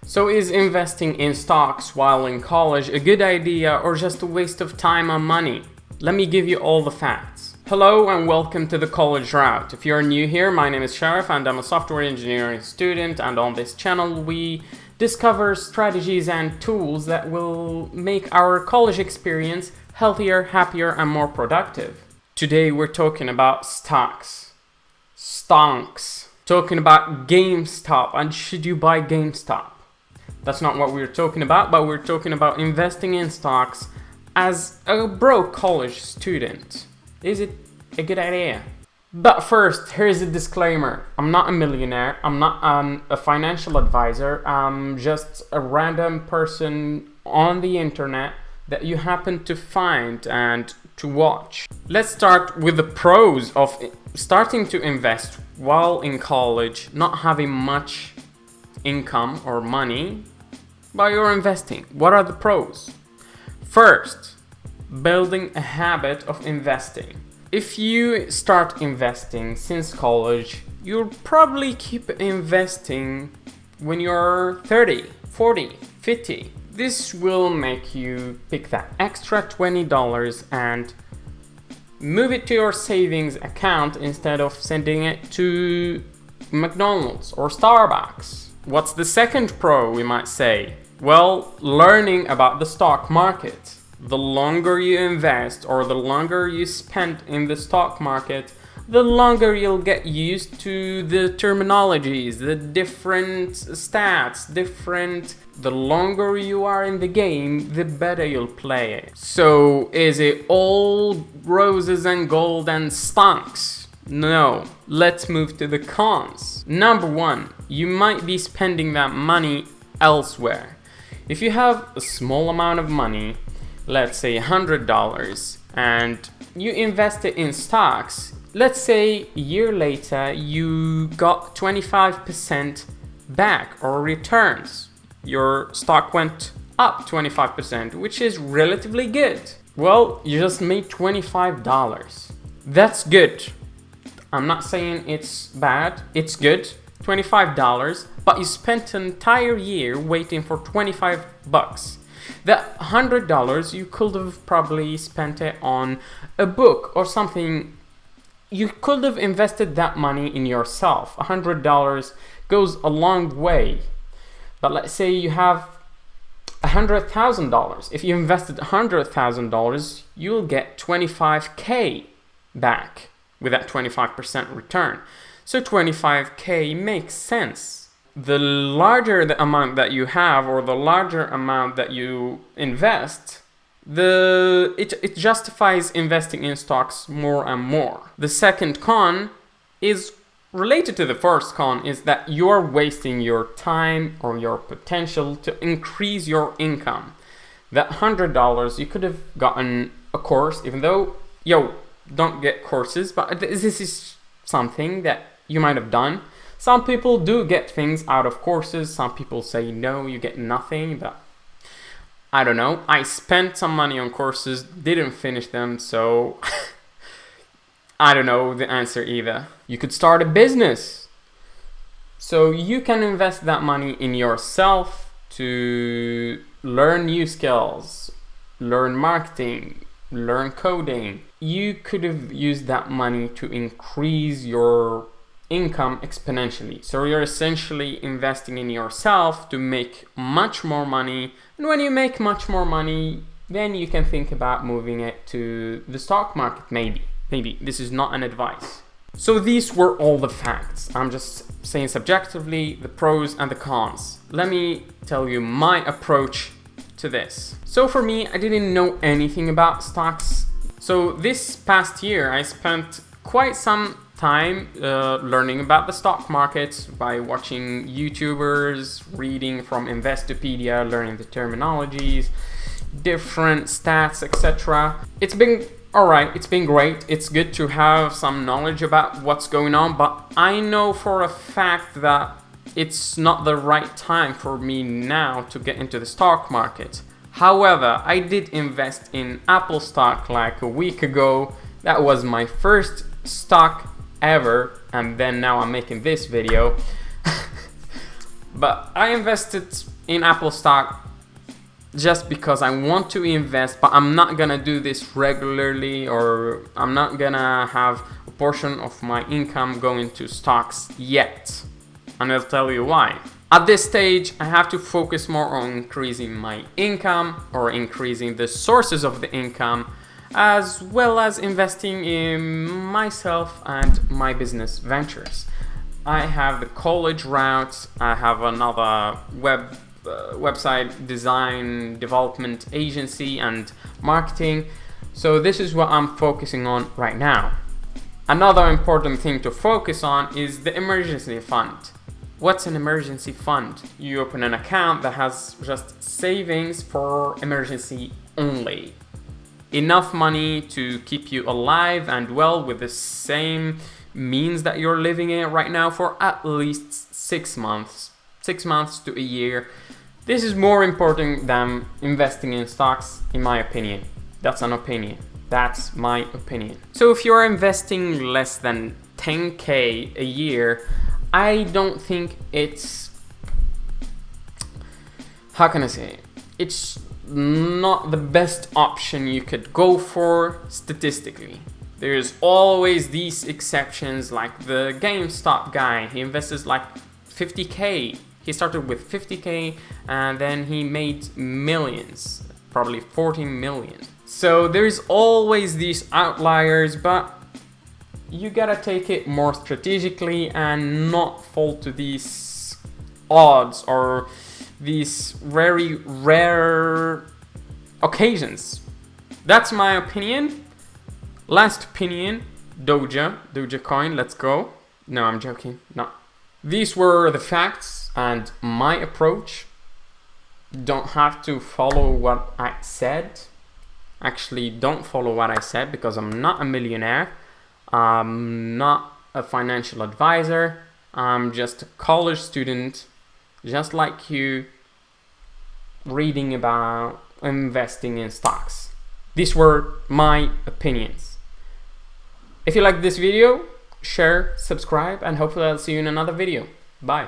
So is investing in stocks while in college a good idea or just a waste of time and money? Let me give you all the facts. Hello and welcome to the College Route. If you're new here, my name is Sharif and I'm a software engineering student, and on this channel we discover strategies and tools that will make our college experience healthier, happier and more productive. Today we're talking about stocks. Stonks. Talking about GameStop and should you buy GameStop? That's not what we're talking about, but we're talking about investing in stocks as a broke college student. Is it a good idea? But first, here's a disclaimer. I'm not a millionaire. I'm not a financial advisor. I'm just a random person on the internet that you happen to find and to watch. Let's start with the pros of starting to invest while in college, not having much income or money, but you're investing. What are the pros? First, building a habit of investing. If you start investing since college, you'll probably keep investing when you're 30, 40, 50. This will make you pick that extra $20 and move it to your savings account instead of sending it to McDonald's or Starbucks. What's the second pro, we might say? Well, learning about the stock market. The longer you invest or the longer you spend in the stock market, the longer you'll get used to the terminologies, the different stats, the longer you are in the game, the better you'll play it. So is it all roses and gold and stonks? No. Let's move to the cons. Number one, you might be spending that money elsewhere. If you have a small amount of money, let's say $100, and you invest it in stocks, let's say a year later you got 25% back or returns. Your stock went up 25%, which is relatively good. Well, you just made $25. That's good. I'm not saying it's bad, it's good. $25, but you spent an entire year waiting for $25. That $100 you could have probably spent it on a book or something. You could have invested that money in yourself. $100 goes a long way. But let's say you have $100,000. If you invested $100,000, you'll get $25K back with that 25% return. So $25K makes sense. The larger the amount that you have or the larger amount that you invest, it justifies investing in stocks more and more. The second con is related to the first con, is that you're wasting your time or your potential to increase your income. That $100 you could have gotten a course, even though, don't get courses, but this is something that you might have done. Some people do get things out of courses. Some people say no, you get nothing, but I don't know. I spent some money on courses, didn't finish them, so I don't know the answer either. You could start a business. So you can invest that money in yourself to learn new skills, learn marketing, learn coding. You could have used that money to increase your income exponentially. So you're essentially investing in yourself to make much more money. And when you make much more money, then you can think about moving it to the stock market, maybe. This is not an advice. So these were all the facts. I'm just saying subjectively the pros and the cons. Let me tell you my approach to this. So for me, I didn't know anything about stocks. So this past year, I spent quite some time learning about the stock market by watching YouTubers, reading from Investopedia, learning the terminologies, different stats, etc. It's been alright, it's been great. It's good to have some knowledge about what's going on, but I know for a fact that it's not the right time for me now to get into the stock market. However, I did invest in Apple stock like a week ago. That was my first stock ever, and then now I'm making this video. But I invested in Apple stock just because I want to invest, but I'm not gonna do this regularly, or I'm not gonna have a portion of my income going to stocks yet. And I'll tell you why. At this stage, I have to focus more on increasing my income, or increasing the sources of the income, as well as investing in myself and my business ventures. I have the college route, I have another website design development agency and marketing. So this is what I'm focusing on right now. Another important thing to focus on is the emergency fund. What's an emergency fund? You open an account that has just savings for emergency only. Enough money to keep you alive and well with the same means that you're living in right now for at least 6 months. 6 months to a year. This is more important than investing in stocks, in my opinion. That's an opinion. That's my opinion. So if you're investing less than 10K a year, I don't think it's, how can I say it? It's not the best option you could go for statistically. There's always these exceptions, like the GameStop guy. He invested like 50K. He started with 50K and then he made millions, probably 14 million. So there's always these outliers, but you gotta take it more strategically and not fall to these odds or these very rare occasions. That's my opinion. Last opinion, Doja coin, let's go. No, I'm joking, no. These were the facts and my approach. Don't have to follow what I said. Actually, don't follow what I said because I'm not a millionaire. I'm not a financial advisor. I'm just a college student, just like you, reading about investing in stocks. These were my opinions. If you like this video, share, subscribe, and hopefully I'll see you in another video. Bye.